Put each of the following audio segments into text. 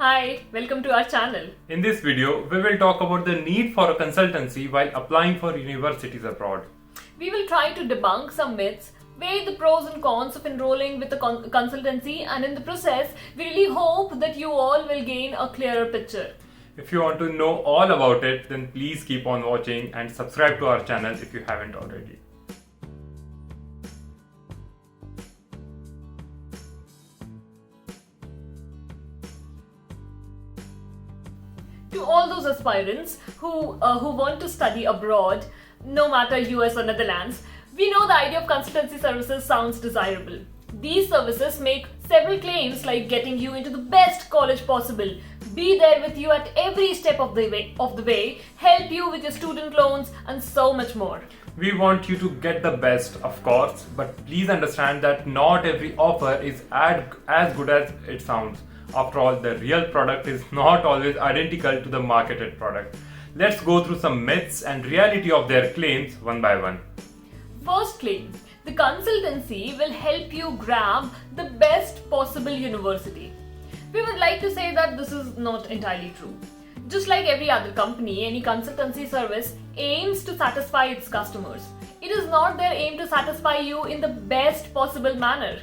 Hi, welcome to our channel. In this video, we will talk about the need for a consultancy while applying for universities abroad. We will try to debunk some myths, weigh the pros and cons of enrolling with a consultancy, and in the process, we really hope that you all will gain a clearer picture. If you want to know all about it, then please keep on watching and subscribe to our channel if you haven't already. To all those aspirants who want to study abroad, no matter US or Netherlands, we know the idea of consultancy services sounds desirable. These services make several claims like getting you into the best college possible, be there with you at every step of the way, help you with your student loans, and so much more. We want you to get the best, of course, but please understand that not every offer is as good as it sounds. After all, the real product is not always identical to the marketed product. Let's go through some myths and reality of their claims one by one. First claim, the consultancy will help you grab the best possible university. We would like to say that this is not entirely true. Just like every other company, any consultancy service aims to satisfy its customers. It is not their aim to satisfy you in the best possible manner.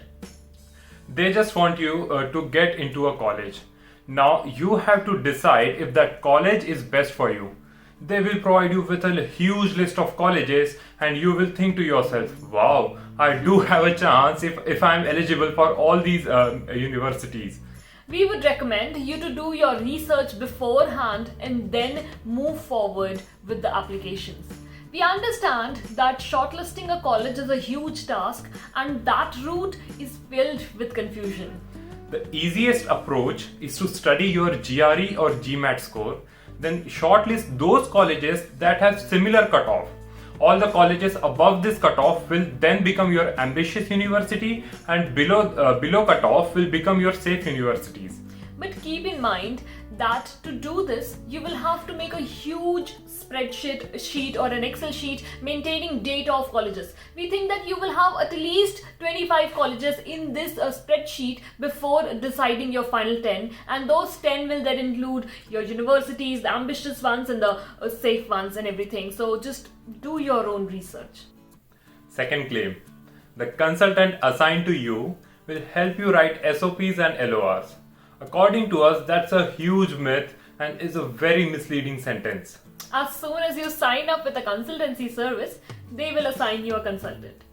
They just want you to get into a college. Now you have to decide if that college is best for you. They will provide you with a huge list of colleges and you will think to yourself, wow, I do have a chance if I am eligible for all these universities. We would recommend you to do your research beforehand and then move forward with the applications. We understand that shortlisting a college is a huge task and that route is filled with confusion. The easiest approach is to study your GRE or GMAT score, then shortlist those colleges that have similar cutoff. All the colleges above this cutoff will then become your ambitious university and below cutoff will become your safe universities. But keep in mind that to do this, you will have to make a huge spreadsheet or an Excel sheet maintaining data of colleges. We think that you will have at least 25 colleges in this spreadsheet before deciding your final 10, and those 10 will then include your universities, the ambitious ones and the safe ones and everything. So just do your own research. Second claim, the consultant assigned to you will help you write SOPs and LORs. According to us, that's a huge myth and is a very misleading sentence. As soon as you sign up with a consultancy service, they will assign you a consultant.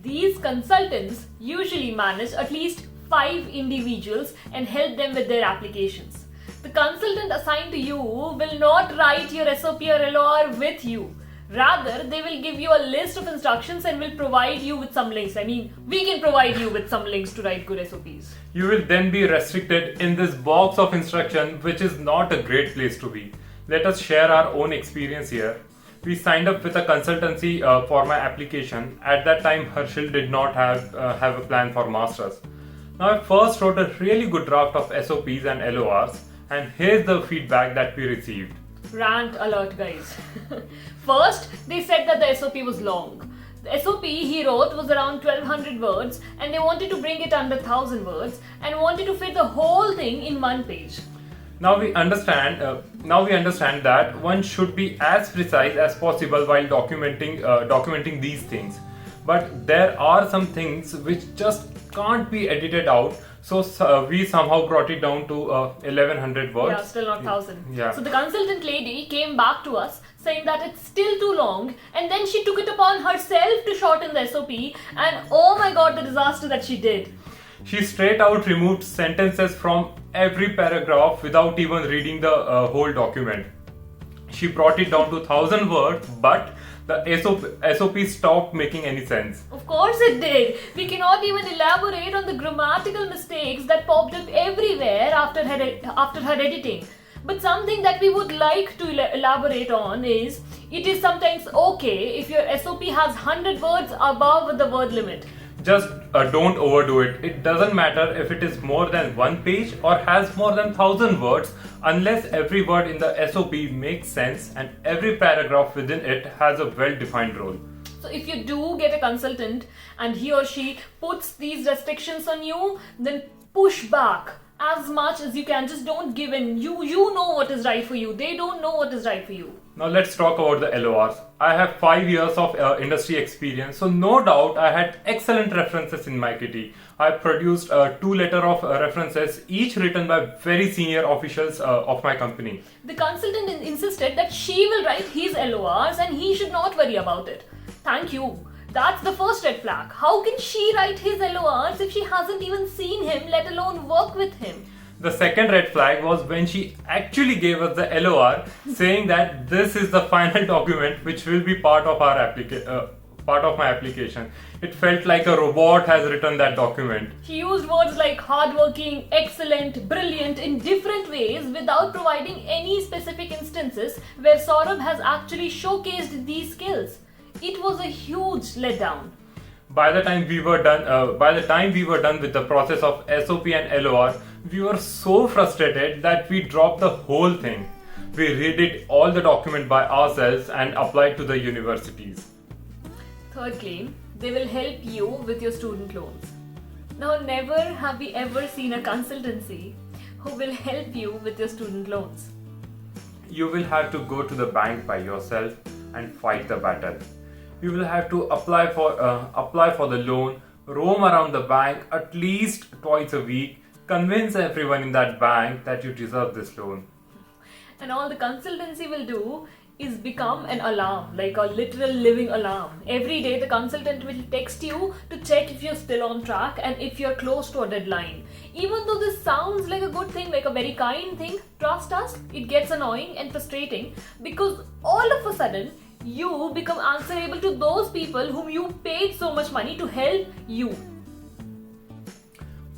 These consultants usually manage at least 5 individuals and help them with their applications. The consultant assigned to you will not write your SOP or LOR with you. Rather, they will give you a list of instructions and will provide you with some links. We can provide you with some links to write good SOPs. You will then be restricted in this box of instruction, which is not a great place to be. Let us share our own experience here. We signed up with a consultancy for my application. At that time, Harshil did not have a plan for masters. Now, I first wrote a really good draft of SOPs and LORs, and here's the feedback that we received. Rant alert, guys. First, they said that the SOP was long. The SOP he wrote was around 1200 words and they wanted to bring it under 1000 words and wanted to fit the whole thing in one page. Now we understand that one should be as precise as possible while documenting these things. But there are some things which just can't be edited out. So we somehow brought it down to 1100 words. Yeah, still not 1000. Yeah. So the consultant lady came back to us saying that it's still too long, and then she took it upon herself to shorten the SOP, and oh my god, the disaster that she did. She straight out removed sentences from every paragraph without even reading the whole document. She brought it down to 1000 words, but the SOP stopped making any sense. Of course it did. We cannot even elaborate on the grammatical mistakes that popped up everywhere after her editing. But something that we would like to elaborate on is, it is sometimes okay if your SOP has 100 words above the word limit. Just don't overdo it. It doesn't matter if it is more than one page or has more than 1000 words, unless every word in the SOP makes sense and every paragraph within it has a well-defined role. So if you do get a consultant and he or she puts these restrictions on you, then push back as much as you can. Just don't give in. You know what is right for you. They don't know what is right for you. Now let's talk about the LORs. I have 5 years of industry experience, so no doubt I had excellent references in my kitty. I produced 2 letters of references, each written by very senior officials of my company. The consultant insisted that she will write his LORs and he should not worry about it. Thank you. That's the first red flag. How can she write his LORs if she hasn't even seen him, let alone work with him? The second red flag was when she actually gave us the LOR, saying that this is the final document which will be part of my application. It felt like a robot has written that document. She used words like hardworking, excellent, brilliant in different ways without providing any specific instances where Saurabh has actually showcased these skills. It was a huge letdown. By the time we were done with the process of SOP and LOR, we were so frustrated that we dropped the whole thing. We redid all the document by ourselves and applied to the universities. Third claim, they will help you with your student loans. Now, never have we ever seen a consultancy who will help you with your student loans. You will have to go to the bank by yourself and fight the battle. You will have to apply for the loan, roam around the bank at least twice a week, convince everyone in that bank that you deserve this loan. And all the consultancy will do is become an alarm, like a literal living alarm. Every day the consultant will text you to check if you're still on track and if you're close to a deadline. Even though this sounds like a good thing, like a very kind thing, trust us, it gets annoying and frustrating because all of a sudden you become answerable to those people whom you paid so much money to help you.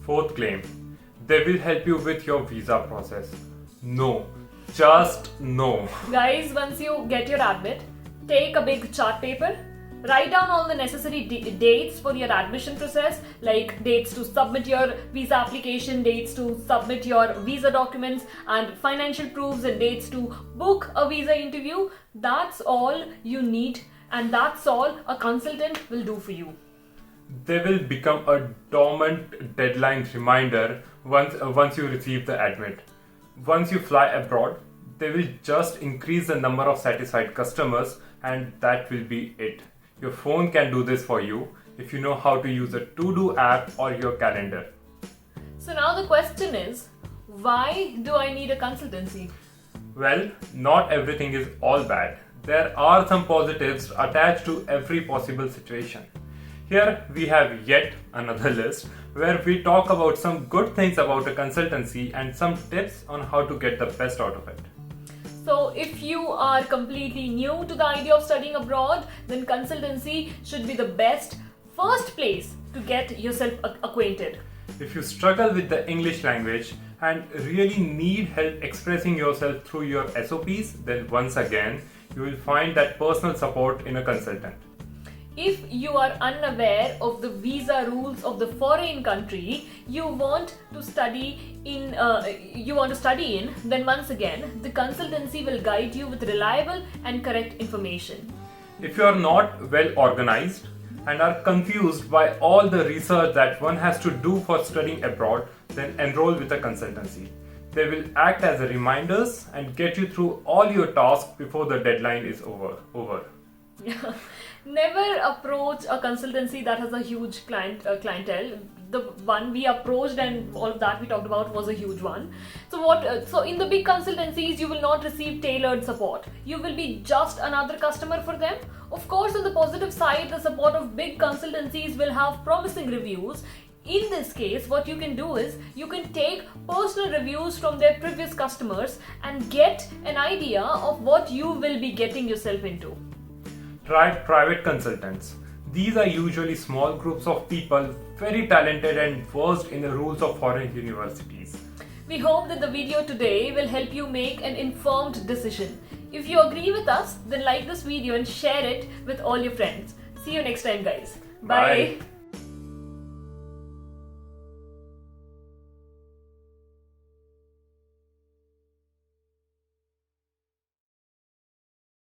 Fourth claim, they will help you with your visa process. No, just no. Guys, once you get your admit, take a big chart paper, write down all the necessary dates for your admission process, like dates to submit your visa application, dates to submit your visa documents, and financial proofs and dates to book a visa interview. That's all you need, and that's all a consultant will do for you. They will become a dormant deadline reminder once you receive the admit. Once you fly abroad, they will just increase the number of satisfied customers, and that will be it. Your phone can do this for you if you know how to use a to-do app or your calendar. So now the question is, why do I need a consultancy? Well, not everything is all bad. There are some positives attached to every possible situation. Here we have yet another list where we talk about some good things about a consultancy and some tips on how to get the best out of it. So if you are completely new to the idea of studying abroad, then consultancy should be the best first place to get yourself acquainted. If you struggle with the English language and really need help expressing yourself through your SOPs, then once again, you will find that personal support in a consultant. If you are unaware of the visa rules of the foreign country you want to study in, then once again, the consultancy will guide you with reliable and correct information. If you are not well organized and are confused by all the research that one has to do for studying abroad, then enroll with a consultancy. They will act as reminders and get you through all your tasks before the deadline is over. Never approach a consultancy that has a huge clientele. The one we approached and all of that we talked about was a huge one. So in the big consultancies, you will not receive tailored support. You will be just another customer for them. Of course, on the positive side, the support of big consultancies will have promising reviews. In this case, what you can do is you can take personal reviews from their previous customers and get an idea of what you will be getting yourself into. Try private consultants. These are usually small groups of people very talented and versed in the rules of foreign universities. We hope that the video today will help you make an informed decision. If you agree with us, then like this video and share it with all your friends. See you next time, guys. Bye.